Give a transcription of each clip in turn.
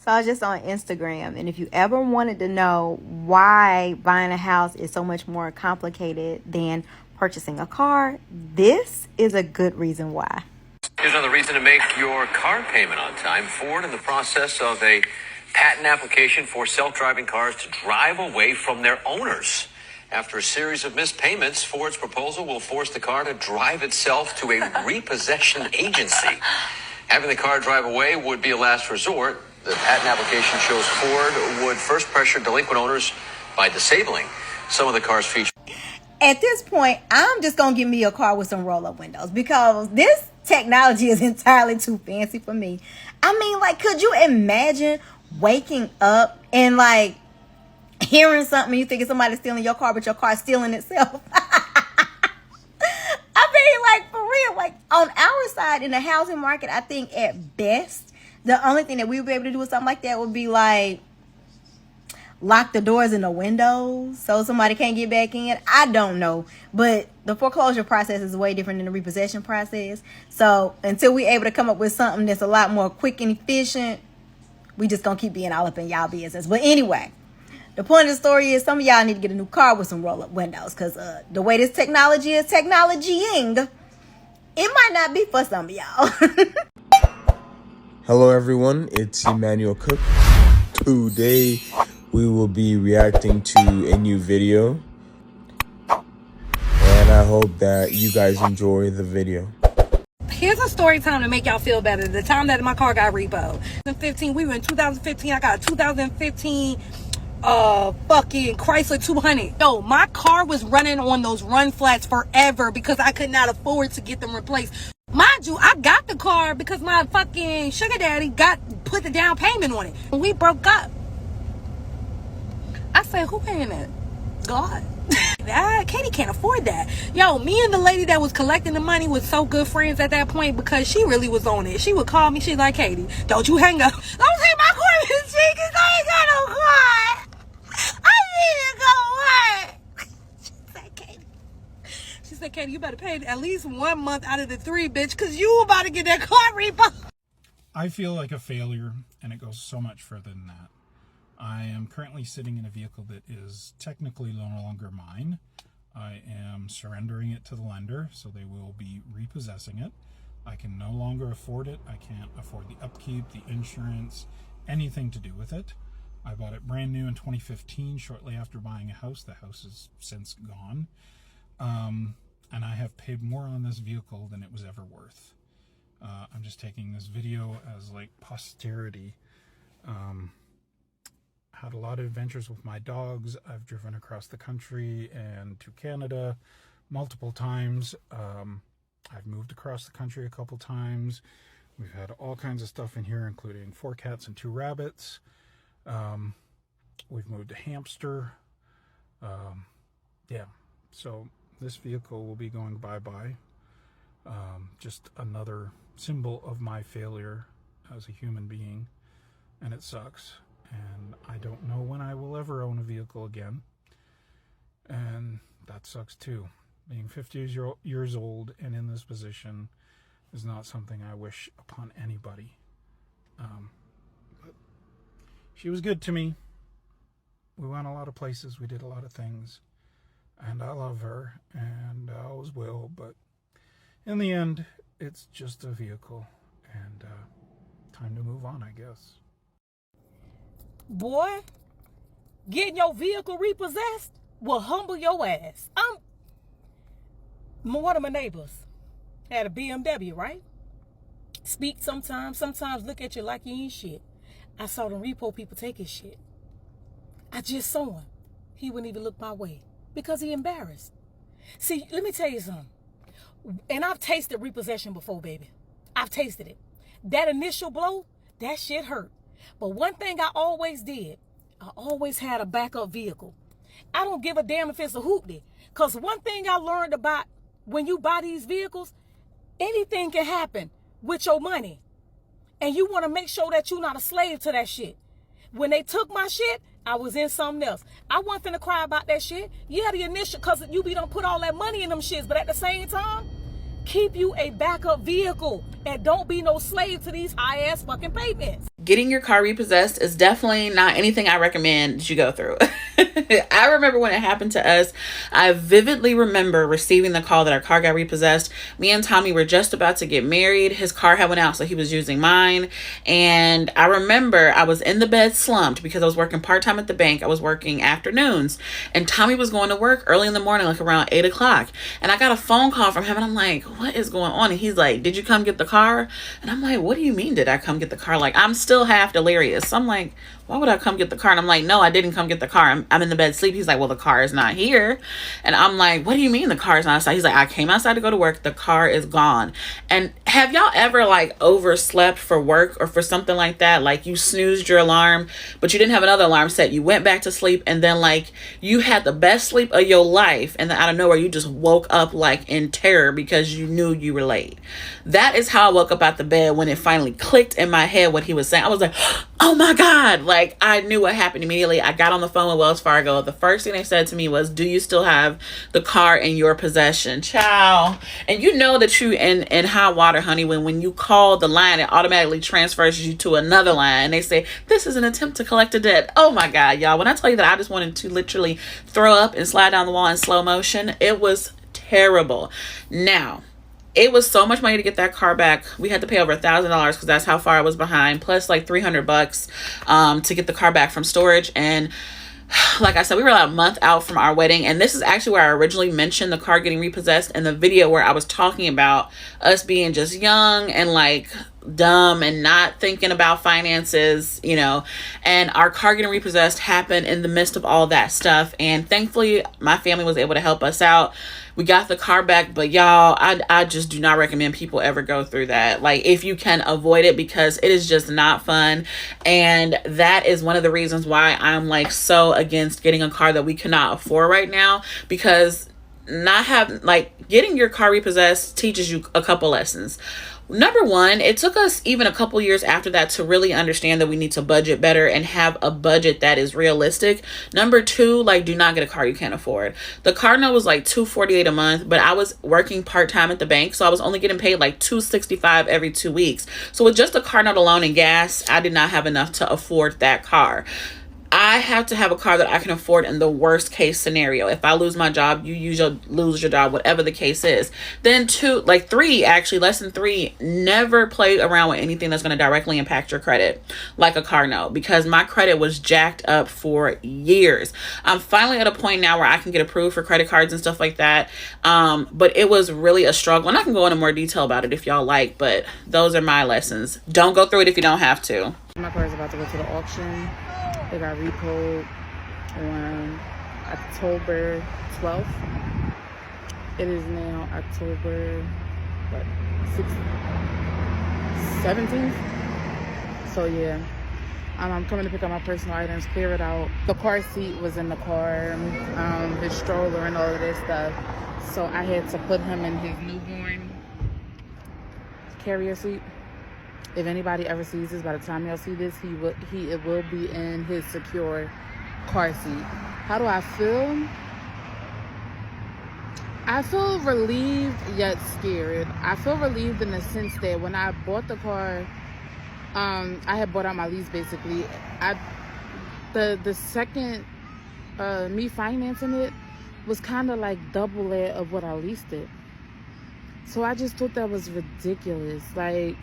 So I was just on Instagram, and if you ever wanted to know why buying a house is so much more complicated than purchasing a car, this is a good reason why. Here's another reason to make your car payment on time. Ford in the process of a patent application for self-driving cars to drive away from their owners. After a series of missed payments, Ford's proposal will force the car to drive itself to a repossession agency. Having the car drive away would be a last resort. The patent application shows Ford would first pressure delinquent owners by disabling some of the car's features. At this point, I'm just going to give me a car with some roll-up windows because this technology is entirely too fancy for me. I mean, like, could you imagine waking up and, like, hearing something, you thinking somebody's stealing your car, but your car's stealing itself? I mean, like, for real, like, on our side in the housing market, I think at best, the only thing that we would be able to do with something like that would be, like, lock the doors and the windows so somebody can't get back in. I don't know. But the foreclosure process is way different than the repossession process. So until we're able to come up with something that's a lot more quick and efficient, we just going to keep being all up in y'all business. But anyway, the point of the story is some of y'all need to get a new car with some roll-up windows because the way this technology is technologying, it might not be for some of y'all. Hello everyone, it's Emmanuel Cooke. Today we will be reacting to a new video and I hope that you guys enjoy the video. Here's a story time to make y'all feel better. The time that my car got repoed. We were in 2015. I got a 2015 fucking Chrysler 200. Yo, my car was running on those run flats forever because I could not afford to get them replaced. Mind you, I got the car because my fucking sugar daddy put the down payment on it. When we broke up, I said, who paying that? God. Katie can't afford that. Yo, me and the lady that was collecting the money was so good friends at that point because she really was on it. She would call me. She's like, Katie, don't you hang up. Don't take my car in the street because I ain't got no car. I need to go work. She said, Katie, you better pay at least 1 month out of the 3, bitch, because you about to get that car repo. I feel like a failure, and it goes so much further than that. I am currently sitting in a vehicle that is technically no longer mine. I am surrendering it to the lender, so they will be repossessing it. I can no longer afford it. I can't afford the upkeep, the insurance, anything to do with it. I bought it brand new in 2015, shortly after buying a house. The house is since gone. And I have paid more on this vehicle than it was ever worth. I'm just taking this video as like posterity. Had a lot of adventures with my dogs. I've driven across the country and to Canada multiple times. I've moved across the country a couple times. We've had all kinds of stuff in here, including 4 cats and 2 rabbits. We've moved a hamster. Yeah, so this vehicle will be going bye-bye. Just another symbol of my failure as a human being, and it sucks. And I don't know when I will ever own a vehicle again, and that sucks too. Being 50 years old and in this position is not something I wish upon anybody. But she was good to me. We went a lot of places, we did a lot of things, and I love her, and I always will, but in the end, it's just a vehicle, and time to move on, I guess. Boy, getting your vehicle repossessed will humble your ass. One of my neighbors had a BMW, right? Speak sometimes look at you like you ain't shit. I saw them repo people take his shit. I just saw him. He wouldn't even look my way because he embarrassed. See, let me tell you something. And I've tasted repossession before, baby. I've tasted it. That initial blow, that shit hurt. But one thing I always did, I always had a backup vehicle. I don't give a damn if it's a hoopty. Because one thing I learned about when you buy these vehicles, anything can happen with your money. And you want to make sure that you're not a slave to that shit. When they took my shit, I was in something else. I wasn't finna cry about that shit. Yeah, the initial, because you be done put all that money in them shits. But at the same time, keep you a backup vehicle. And don't be no slave to these high-ass fucking payments. getting your car repossessed is definitely not anything I recommend that you go through. I remember when it happened to us. I vividly remember receiving the call that our car got repossessed. Me and Tommy were just about to get married. His car had went out, so he was using mine. And I remember I was in the bed slumped because I was working part-time at the bank. I was working afternoons. And Tommy was going to work early in the morning, like around 8 o'clock. And I got a phone call from him, and I'm like, what is going on? And he's like, did you come get the car? And I'm like, what do you mean did I come get the car? Like, I'm still half delirious. So I'm like, why would I come get the car? And I'm like, no, I didn't come get the car. I'm in the bed sleep. He's like, well, the car is not here. And I'm like, what do you mean the car is not outside? He's like, I came outside to go to work. The car is gone. And have y'all ever like overslept for work or for something like that? Like you snoozed your alarm, but you didn't have another alarm set. You went back to sleep, and then like you had the best sleep of your life, and then out of nowhere you just woke up like in terror because you knew you were late. That is how I woke up out the bed when it finally clicked in my head what he was saying. I was like, oh my God. Like I knew what happened immediately. I got on the phone with Wells Fargo. The first thing they said to me was, do you still have the car in your possession? Ciao. And you know that you in hot water, honey, when you call the line, it automatically transfers you to another line. And they say, this is an attempt to collect a debt. Oh my God, y'all. When I tell you that I just wanted to literally throw up and slide down the wall in slow motion, it was terrible. Now, it was so much money to get that car back. We had to pay over $1,000 because that's how far I was behind, plus like $300 to get the car back from storage. And like I said, we were about a month out from our wedding. And this is actually where I originally mentioned the car getting repossessed in the video where I was talking about us being just young and like dumb and not thinking about finances, you know. And our car getting repossessed happened in the midst of all that stuff. And thankfully, my family was able to help us out. We got the car back, but y'all, I just do not recommend people ever go through that. Like, if you can avoid it, because it is just not fun. And that is one of the reasons why I'm like so against getting a car that we cannot afford right now, because getting your car repossessed teaches you a couple lessons. Number one, it took us even a couple years after that to really understand that we need to budget better and have a budget that is realistic. Number two, like, do not get a car you can't afford. The car note was like $248 a month, but I was working part-time at the bank, so I was only getting paid like $265 every 2 weeks. So with just the car note alone and gas, I did not have enough to afford that car. I have to have a car that I can afford in the worst case scenario. If I lose my job, you lose your job, whatever the case is. Then lesson three, never play around with anything that's going to directly impact your credit, like a car note, because my credit was jacked up for years. I'm finally at a point now where I can get approved for credit cards and stuff like that. But it was really a struggle, and I can go into more detail about it if y'all like, but those are my lessons. Don't go through it if you don't have to. My car is about to go to the auction. It got repoed on October 12th. It is now October 17th. So yeah, I'm coming to pick up my personal items, clear it out. The car seat was in the car, his stroller and all of this stuff. So I had to put him in his newborn carrier seat. If anybody ever sees this, by the time y'all see this, it will be in his secure car seat. How do I feel? I feel relieved yet scared. I feel relieved in the sense that when I bought the car, I had bought out my lease basically. The second me financing it was kind of like double that of what I leased it. So I just thought that was ridiculous. Like,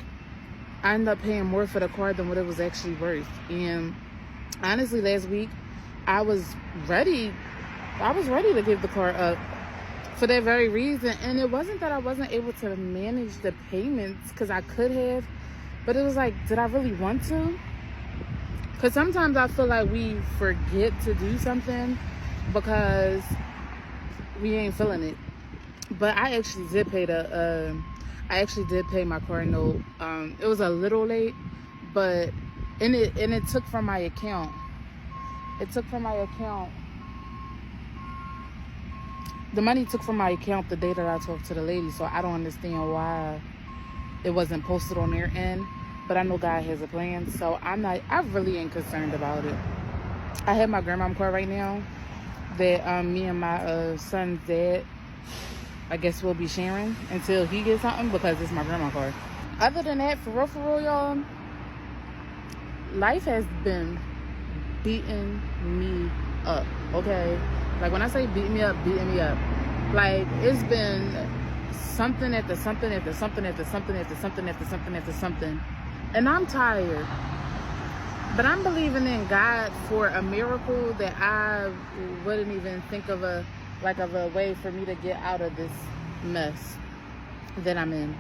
I ended up paying more for the car than what it was actually worth. And honestly, last week, I was ready to give the car up for that very reason. And it wasn't that I wasn't able to manage the payments, because I could have, but it was like, did I really want to? Because sometimes I feel like we forget to do something because we ain't feeling it. But I actually did pay my car note. It was a little late, but it took from my account. The money took from my account the day that I talked to the lady, so I don't understand why it wasn't posted on their end. But I know God has a plan, so I really ain't concerned about it. I have my grandma car right now that me and my son's dad, I guess, we'll be sharing until he gets something, because it's my grandma's car. Other than that, for real, y'all, life has been beating me up, okay? Like, when I say beating me up, like, it's been something after something after something after something after something after something after something, and I'm tired. But I'm believing in God for a miracle that I wouldn't even think of a way for me to get out of this mess that I'm in.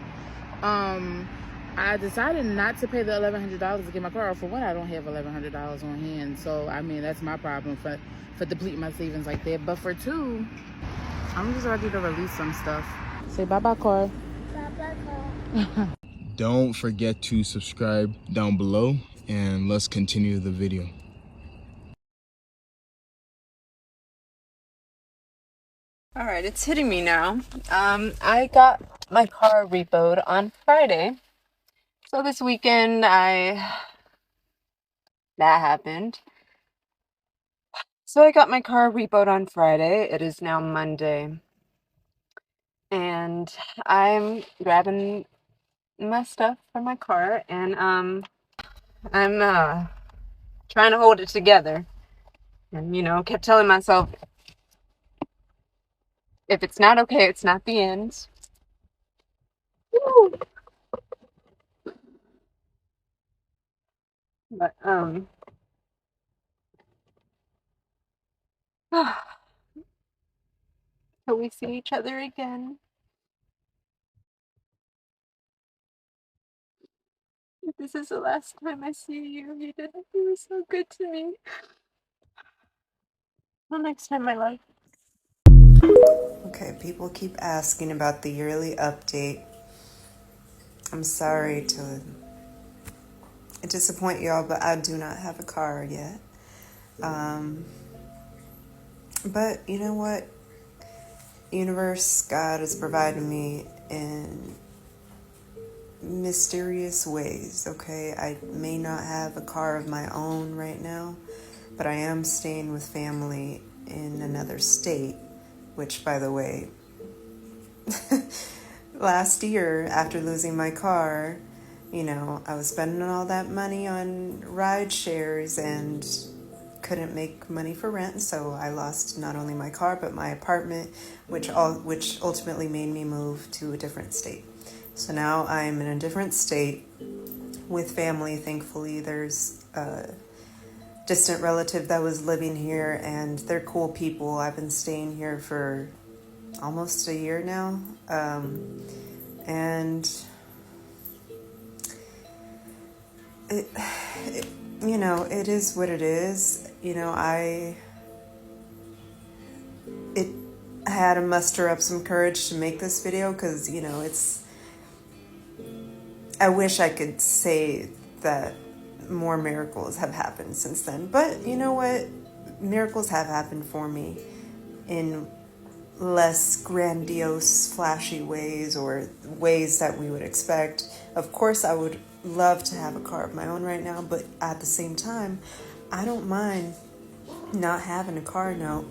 I decided not to pay the $1,100 to get my car. For one, I don't have $1,100 on hand, so I mean that's my problem for depleting my savings like that. But for two, I'm just ready to release some stuff. Say bye-bye, car. Bye-bye, car. Don't forget to subscribe down below, and let's continue the video. All right, it's hitting me now. I got my car repoed on Friday. So this weekend, that happened. So I got my car repoed on Friday. It is now Monday. And I'm grabbing my stuff from my car, and I'm trying to hold it together. And, you know, kept telling myself, if it's not okay, it's not the end. Woo! But, till we see each other again. If this is the last time I see you, you were so good to me. Till next time, my love. Okay, people keep asking about the yearly update. I'm sorry to disappoint y'all, but I do not have a car yet. But you know what? Universe, God has provided me in mysterious ways, okay? I may not have a car of my own right now, but I am staying with family in another state, which, by the way, last year, after losing my car, you know, I was spending all that money on ride shares and couldn't make money for rent, so I lost not only my car but my apartment, which ultimately made me move to a different state. So now I'm in a different state with family. Thankfully, there's a distant relative that was living here, and they're cool people. I've been staying here for almost a year now, and it, you know, it is what it is. You know, I had to muster up some courage to make this video because, you know, I wish I could say that more miracles have happened since then, but you know what? Miracles have happened for me in less grandiose, flashy ways, or ways that we would expect. Of course, I would love to have a car of my own right now, but at the same time, I don't mind not having a car note.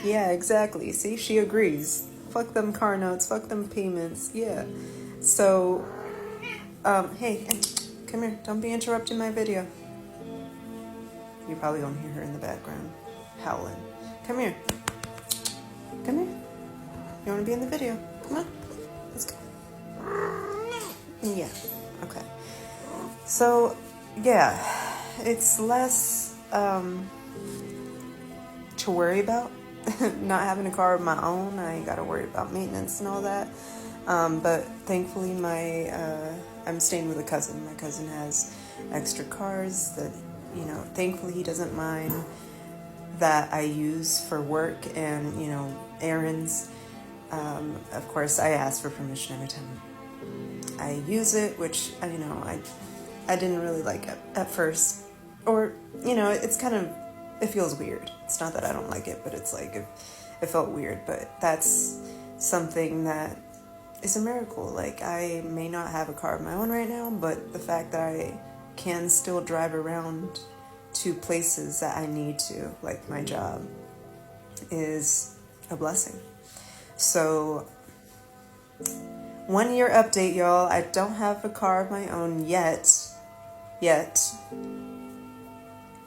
Yeah, exactly. See, she agrees. Fuck them car notes, fuck them payments. Yeah. So, hey, come here. Don't be interrupting my video. You're probably gonna hear her in the background howling. Come here. Come here. You want to be in the video? Come on. Let's go. Yeah. Okay. So, yeah. It's less to worry about. Not having a car of my own. I ain't got to worry about maintenance and all that. But thankfully, I'm staying with a cousin. My cousin has extra cars that, you know, thankfully he doesn't mind that I use for work and, you know, errands. Of course, I ask for permission every time I use it, which, you know, I didn't really like it at first. Or, you know, it's kind of, it feels weird. It's not that I don't like it, but it's like, it felt weird. But that's something that is a miracle. Like, I may not have a car of my own right now, but the fact that I can still drive around to places that I need to, like my job, is a blessing. So, 1 year update, y'all. I don't have a car of my own yet.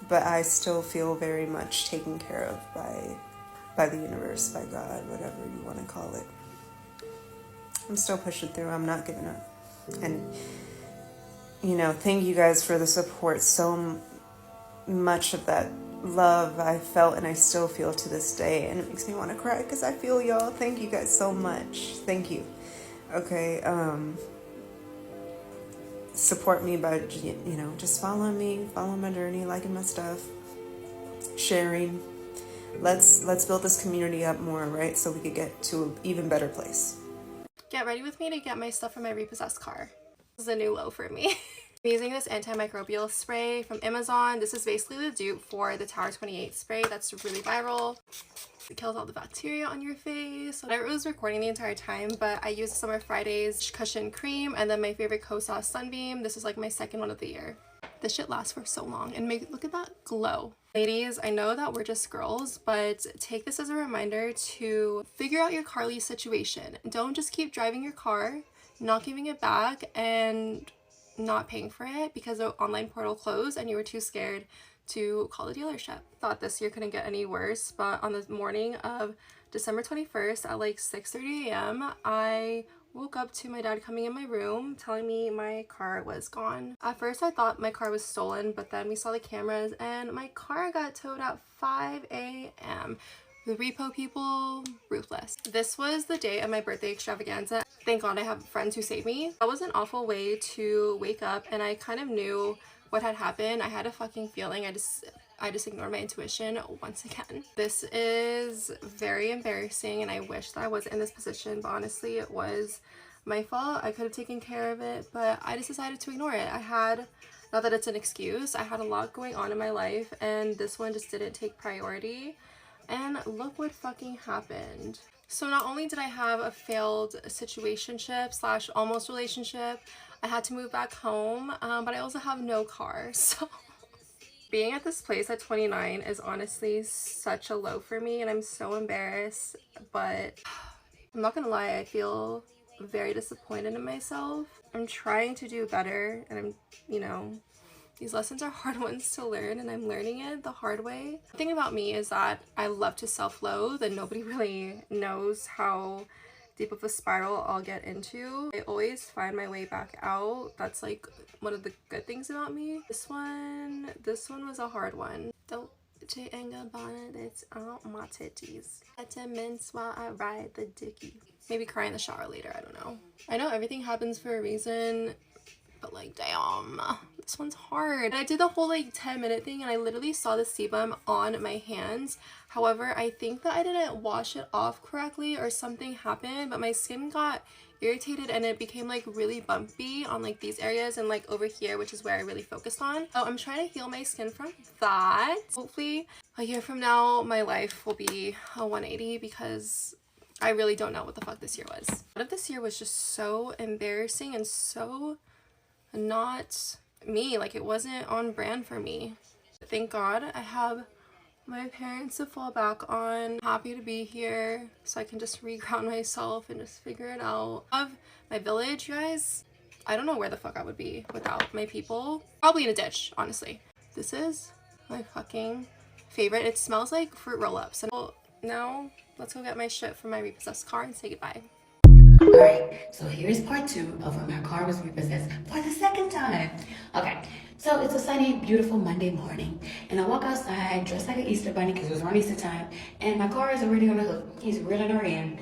but I still feel very much taken care of by the universe, by God, whatever you want to call it. I'm still pushing through. I'm not giving up. And, thank you guys for the support. So much of that love I felt and I still feel to this day. And it makes me want to cry because I feel y'all. Thank you guys so much. Thank you. Okay. Support me by, just following me, following my journey, liking my stuff, sharing. Let's build this community up more, right? So we could get to an even better place. Get ready with me to get my stuff from my repossessed car. This is a new low for me. I'm using this antimicrobial spray from Amazon. This is basically the dupe for the Tower 28 spray that's really viral. It kills all the bacteria on your face. I was recording the entire time, but I used Summer Fridays cushion cream and then my favorite Co-Sauce Sunbeam. This is like my second one of the year. This shit lasts for so long and look at that glow. Ladies, I know that we're just girls, but take this as a reminder to figure out your car lease situation. Don't just keep driving your car, not giving it back, and not paying for it because the online portal closed and you were too scared to call the dealership. Thought this year couldn't get any worse, but on the morning of December 21st at like 6:30 a.m. I woke up to my dad coming in my room telling me my car was gone. At first I thought my car was stolen, but then we saw the cameras and my car got towed at 5 a.m. The repo people, ruthless. This was the day of my birthday extravaganza. Thank God I have friends who saved me. That was an awful way to wake up, and I kind of knew what had happened. I had a fucking feeling. I just ignored my intuition once again. This is very embarrassing and I wish that I wasn't in this position, but honestly it was my fault. I could have taken care of it, but I just decided to ignore it. Not that it's an excuse, I had a lot going on in my life and this one just didn't take priority. And look what fucking happened. So not only did I have a failed situationship / almost relationship, I had to move back home, but I also have no car. So being at this place at 29 is honestly such a low for me and I'm so embarrassed, but I'm not gonna lie, I feel very disappointed in myself. I'm trying to do better and these lessons are hard ones to learn and I'm learning it the hard way. The thing about me is that I love to self-loathe and nobody really knows how deep of a spiral I'll get into. I always find my way back out. That's like one of the good things about me. This one was a hard one. Don't ain't gonna that's on my titties. At 10 minutes while I ride the dicky. Maybe cry in the shower later, I don't know. I know everything happens for a reason, but like damn, this one's hard. I did the whole like 10-minute thing and I literally saw the sebum on my hands. However, I think that I didn't wash it off correctly or something happened, but my skin got irritated and it became like really bumpy on like these areas and like over here, which is where I really focused on. So I'm trying to heal my skin from that. Hopefully a year from now my life will be a 180 because I really don't know what the fuck this year was. A lot of this year was just so embarrassing and so not me. Like it wasn't on brand for me. Thank God I have my parents to fall back on. I'm happy to be here so I can just reground myself and just figure it out. Of my village, you guys, I don't know where the fuck I would be without my people. Probably in a ditch, honestly. This is my fucking favorite. It smells like fruit roll-ups. And now let's go get my shit from my repossessed car and say goodbye. Alright, so here's part 2 of when my car was repossessed for the second time. Okay, so it's a sunny, beautiful Monday morning, and I walk outside dressed like an Easter bunny because it was around Easter time, and my car is already on the hook. He's reeling her in.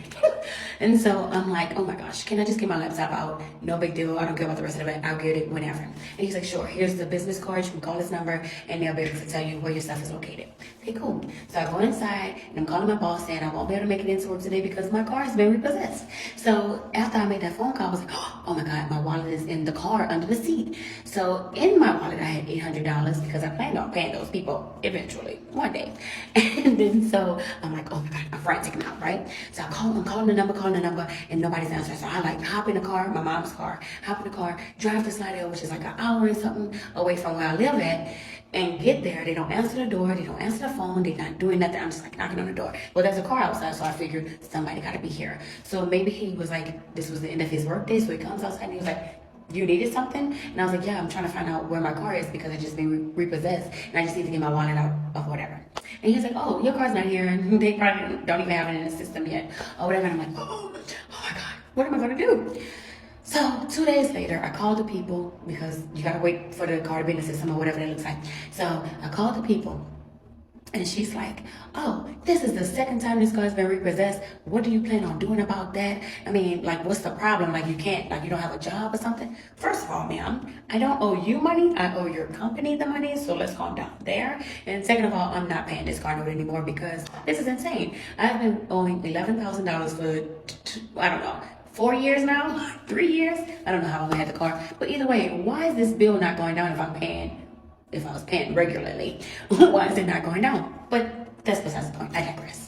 And so I'm like, oh my gosh, can I just get my laptop out? No big deal. I don't care about the rest of it. I'll get it whenever. And he's like, sure, here's the business card. You can call this number, and they'll be able to tell you where your stuff is located. Okay, cool. So I go inside, and I'm calling my boss saying I won't be able to make it into work today because my car has been repossessed. So after I made that phone call, I was like, oh my God, my wallet is in the car under the seat. So in my wallet, I had $800 because I planned on paying those people eventually, one day. And then so I'm like, oh my God, I'm frantic now, right? So I'm calling the number, and nobody's answering. So I like hop in the car, my mom's car, hop in the car, drive to Slidell, which is like an hour and something away from where I live at, and get there. They don't answer the door, they don't answer the phone, they're not doing nothing. I'm just like knocking on the door. Well, there's a car outside, so I figured somebody gotta be here. So maybe he was like, this was the end of his work day, so he comes outside and he was like, you needed something? And I was like, yeah, I'm trying to find out where my car is because it's just been repossessed and I just need to get my wallet out of whatever. And he was like, oh, your car's not here, and they probably don't even have it in the system yet or whatever. And I'm like, oh my God, what am I gonna do? So 2 days later, I called the people because you gotta wait for the car to be in the system or whatever that looks like. So I called the people. And she's like, oh, this is the second time this car's been repossessed. What do you plan on doing about that? I mean, like, what's the problem? Like, you can't, like, you don't have a job or something? First of all, ma'am, I don't owe you money. I owe your company the money. So let's calm down there. And second of all, I'm not paying this car note anymore because this is insane. I've been owing $11,000 for, I don't know, 4 years now? 3 years? I don't know how long I had the car. But either way, why is this bill not going down if I was paying regularly? Why is it not going down? But that's besides the point. I digress.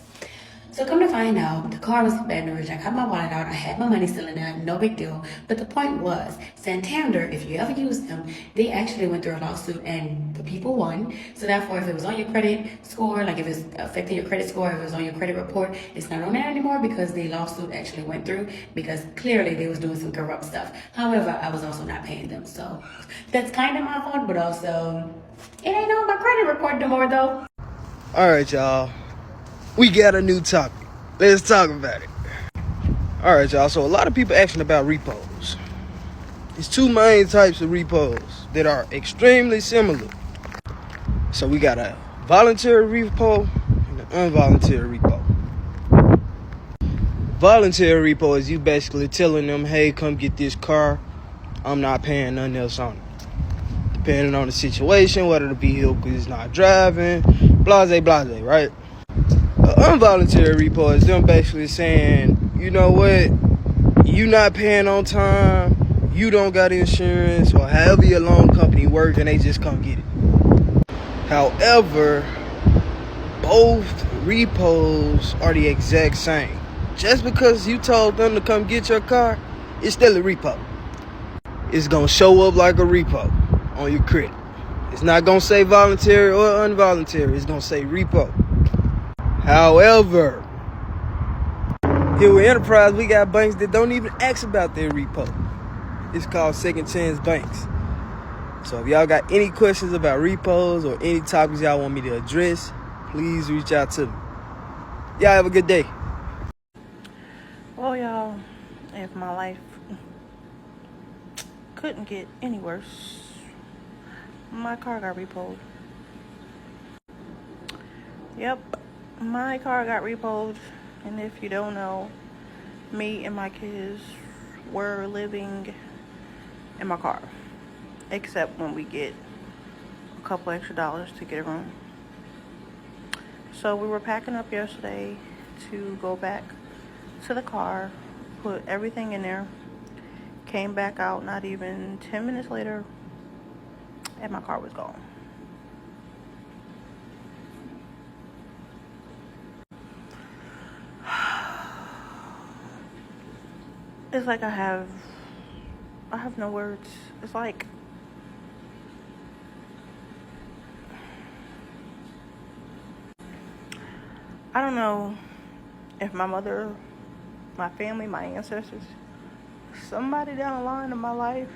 So come to find out, the car was in Baton Rouge. I got my wallet out. I had my money still in there. No big deal. But the point was, Santander, if you ever use them, they actually went through a lawsuit and the people won. So therefore, if it was on your credit score, like if it's affecting your credit score, if it was on your credit report, it's not on there anymore because the lawsuit actually went through because clearly they was doing some corrupt stuff. However, I was also not paying them. So that's kind of my fault, but also it ain't on my credit report no more though. All right, y'all. We got a new topic. Let's talk about it. All right, y'all. So a lot of people asking about repos. There's two main types of repos that are extremely similar. So we got a voluntary repo and an involuntary repo. Voluntary repo is you basically telling them, hey, come get this car. I'm not paying nothing else on it. Depending on the situation, whether the vehicle is not driving, blase, right? An involuntary repo is them basically saying, you know what, you not paying on time, you don't got insurance, or however your loan company works, and they just come get it. However, both repos are the exact same. Just because you told them to come get your car, it's still a repo. It's gonna show up like a repo on your credit. It's not gonna say voluntary or involuntary. It's gonna say repo. However, here with Enterprise, we got banks that don't even ask about their repo. It's called second chance banks. So if y'all got any questions about repos or any topics y'all want me to address, please reach out to me. Y'all have a good day. Well, y'all, if my life couldn't get any worse, my car got repoed. Yep, my car got repoed, and if you don't know, me and my kids were living in my car, except when we get a couple extra dollars to get a room. So we were packing up yesterday to go back to the car, put everything in there, came back out not even 10 minutes later, and my car was gone. It's like I have no words. It's like I don't know if my mother, my family, my ancestors, somebody down the line in my life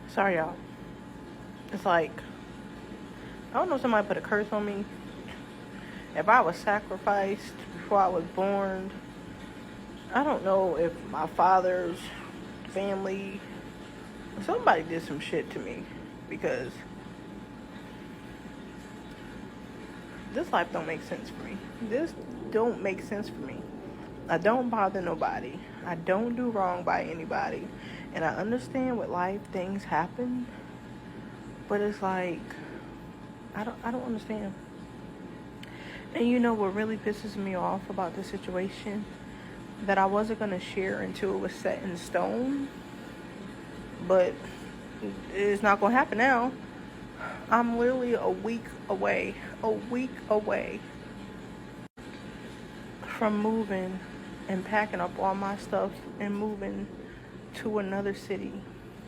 sorry y'all, it's like I don't know if somebody put a curse on me. If I was sacrificed before I was born, I don't know if my father's family, somebody did some shit to me, because this life don't make sense for me. This don't make sense for me. I don't bother nobody. I don't do wrong by anybody. And I understand with life things happen, but it's like I don't understand. And you know what really pisses me off about this situation? That I wasn't going to share until it was set in stone. But it's not going to happen now. I'm literally a week away from moving and packing up all my stuff and moving to another city.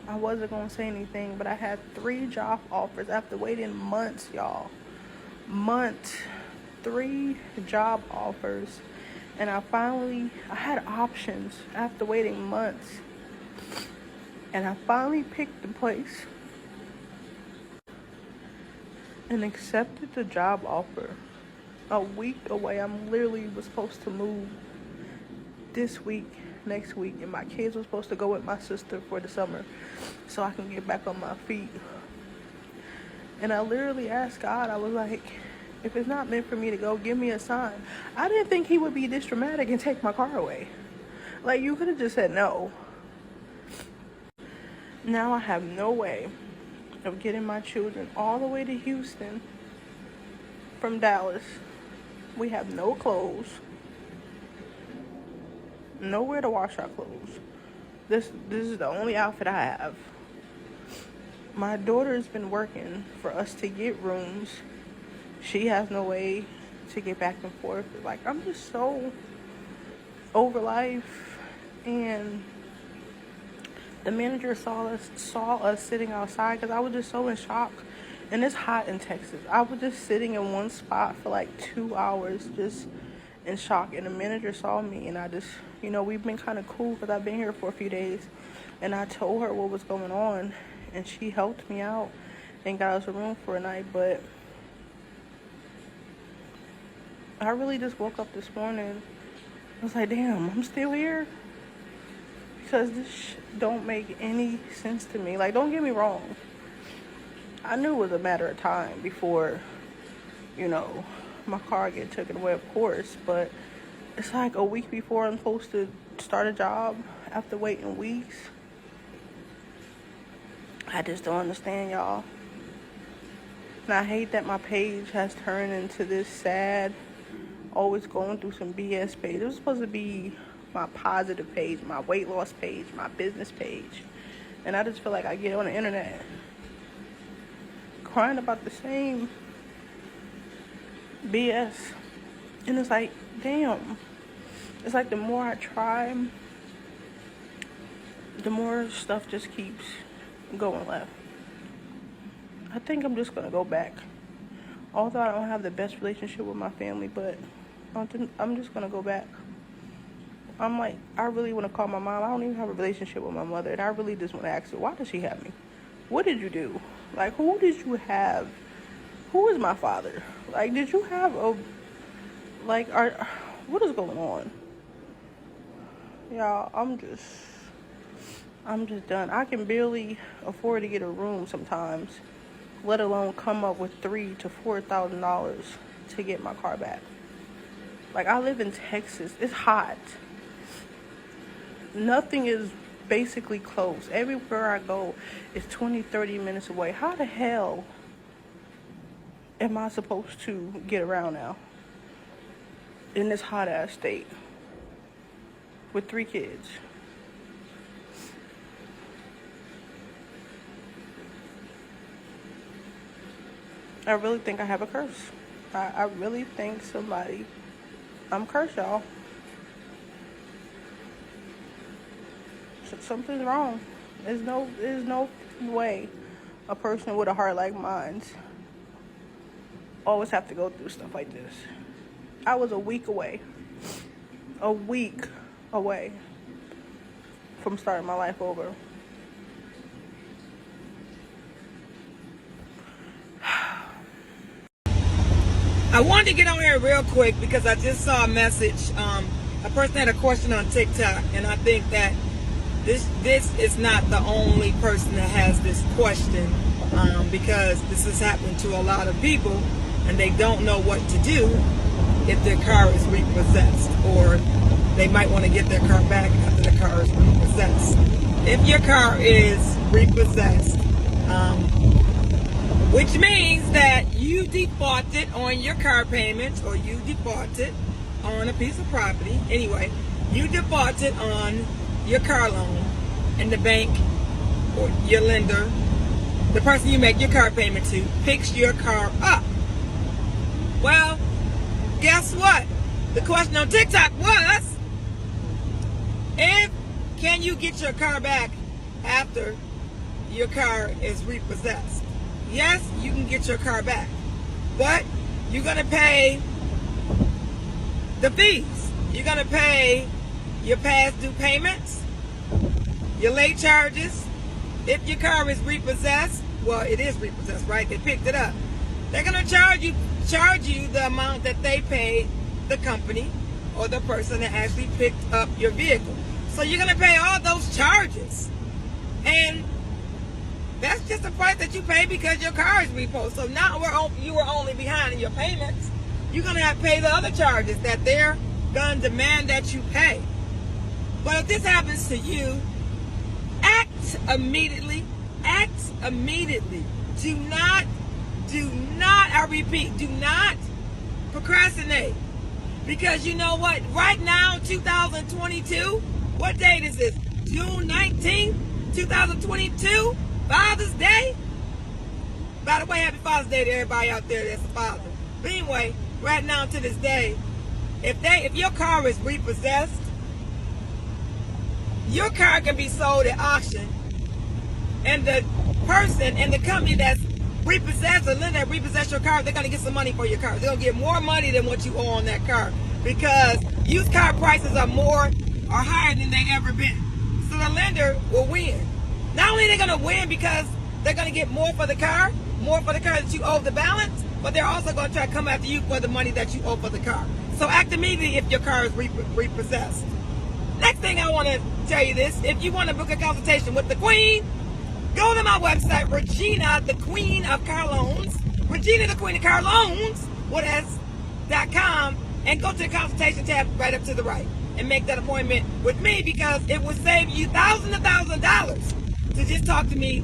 I wasn't going to say anything, but I had 3 job offers after waiting months, y'all. Months. 3 job offers, And I had options after waiting months. And I finally picked the place and accepted the job offer. A week away, I'm literally was supposed to move this week, next week, and my kids were supposed to go with my sister for the summer so I can get back on my feet. And I literally asked God, I was like, if it's not meant for me to go, give me a sign. I didn't think he would be this dramatic and take my car away. Like, you could have just said no. Now I have no way of getting my children all the way to Houston from Dallas. We have no clothes. Nowhere to wash our clothes. This is the only outfit I have. My daughter's been working for us to get rooms. She has no way to get back and forth. Like, I'm just so over life. And the manager saw us sitting outside because I was just so in shock. And it's hot in Texas. I was just sitting in one spot for like 2 hours just in shock. And the manager saw me, and I just, we've been kind of cool because I've been here for a few days. And I told her what was going on, and she helped me out and got us a room for a night. But I really just woke up this morning. I was like, damn, I'm still here? Because this don't make any sense to me. Like, don't get me wrong. I knew it was a matter of time before, my car get taken away, of course. But it's like a week before I'm supposed to start a job after waiting weeks. I just don't understand, y'all. And I hate that my page has turned into this sad, always going through some BS page. It was supposed to be my positive page, my weight loss page, my business page. And I just feel like I get on the internet crying about the same BS. And it's like, damn. It's like the more I try, the more stuff just keeps going left. I think I'm just gonna go back. Although I don't have the best relationship with my family, but I'm just gonna go back. I'm like, I really want to call my mom. I don't even have a relationship with my mother, and I really just want to ask her, why does she have me? What did you do? Like, who did you have? Who is my father? Like, did you have what is going on? Y'all, I'm just done. I can barely afford to get a room sometimes, let alone come up with $3,000 to $4,000 to get my car back. Like, I live in Texas. It's hot. Nothing is basically close. Everywhere I go is 20, 30 minutes away. How the hell am I supposed to get around now in this hot ass state with 3 kids? I really think I have a curse. I really think I'm cursed, y'all. Something's wrong. There's no way a person with a heart like mine always have to go through stuff like this. I was a week away from starting my life over. I wanted to get on here real quick because I just saw a message. A person had a question on TikTok, and I think that this is not the only person that has this question, because this has happened to a lot of people, and they don't know what to do if their car is repossessed, or they might want to get their car back after the car is repossessed. If your car is repossessed, which means that you defaulted on your car payments, or you defaulted on a piece of property. Anyway, you defaulted on your car loan, and the bank or your lender, the person you make your car payment to, picks your car up. Well, guess what? The question on TikTok was, can you get your car back after your car is repossessed? Yes, you can get your car back, but you're going to pay the fees. You're going to pay your past due payments, your late charges. If your car is repossessed, well, it is repossessed, right? They picked it up. They're going to charge you the amount that they paid the company or the person that actually picked up your vehicle. So you're going to pay all those charges. And that's just the price that you pay because your car is repoed. So now you were only behind in your payments. You're going to have to pay the other charges that they're going to demand that you pay. But if this happens to you, act immediately. Act immediately. Do not, I repeat, do not procrastinate. Because you know what? Right now, 2022, what date is this? June 19th, 2022, Father's Day. By the way, happy Father's Day to everybody out there that's a father. But anyway, right now to this day, if your car is repossessed, your car can be sold at auction, and the person and the company that's repossessed, the lender that repossessed your car, they're going to get some money for your car. They're going to get more money than what you owe on that car, because used car prices are higher than they ever been. So the lender will win. Not only are they going to win because they're going to get more for the car that you owe the balance, but they're also going to try to come after you for the money that you owe for the car. So act immediately if your car is repossessed. Next thing I want to tell you this, if you want to book a consultation with the Queen, go to my website, Regina, the Queen of Car Loans, Regina, the Queen of Car Loans, .com, and go to the consultation tab right up to the right and make that appointment with me, because it will save you thousands of dollars to just talk to me.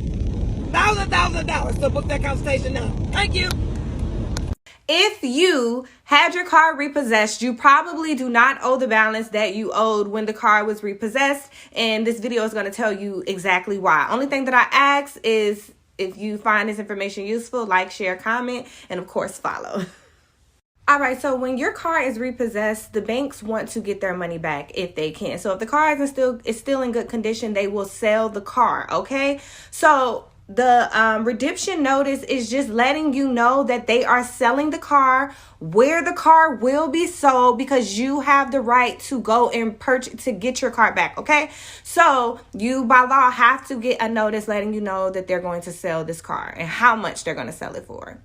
Thousands of dollars. So book that consultation now. Thank you. If you had your car repossessed, you probably do not owe the balance that you owed when the car was repossessed. And this video is going to tell you exactly why. Only thing that I ask is, if you find this information useful, like, share, comment, and of course, follow. All right, so when your car is repossessed, the banks want to get their money back if they can. So if the car is still in good condition, they will sell the car, okay? So the redemption notice is just letting you know that they are selling the car, where the car will be sold, because you have the right to go and purchase to get your car back, okay? So you by law have to get a notice letting you know that they're going to sell this car and how much they're going to sell it for.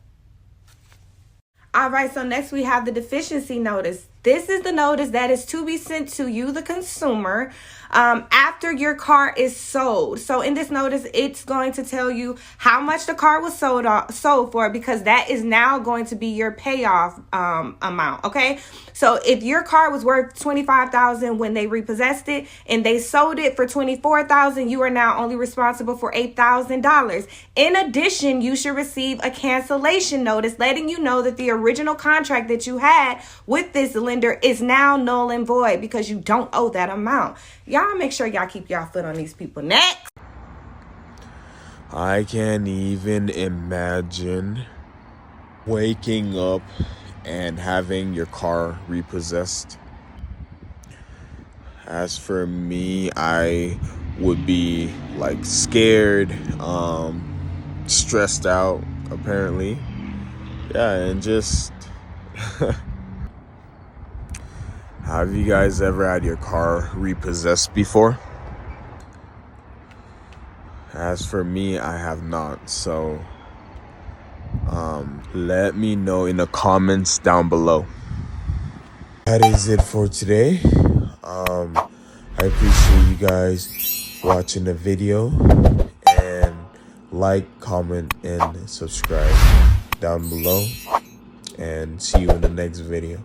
All right, so next we have the deficiency notice. This is the notice that is to be sent to you, the consumer, after your car is sold. So in this notice, it's going to tell you how much the car was sold for, because that is now going to be your payoff amount, okay? So if your car was worth $25,000 when they repossessed it and they sold it for $24,000, you are now only responsible for $8,000. In addition, you should receive a cancellation notice letting you know that the original contract that you had with this lender is now null and void because you don't owe that amount. Y'all make sure y'all keep y'all foot on these people. Next. I can't even imagine waking up and having your car repossessed. As for me, I would be like scared, stressed out, apparently. Yeah, and just have you guys ever had your car repossessed before? As for me, I have not. So let me know in the comments down below. That is it for today. I appreciate you guys watching the video, and like, comment, and subscribe down below, and see you in the next video.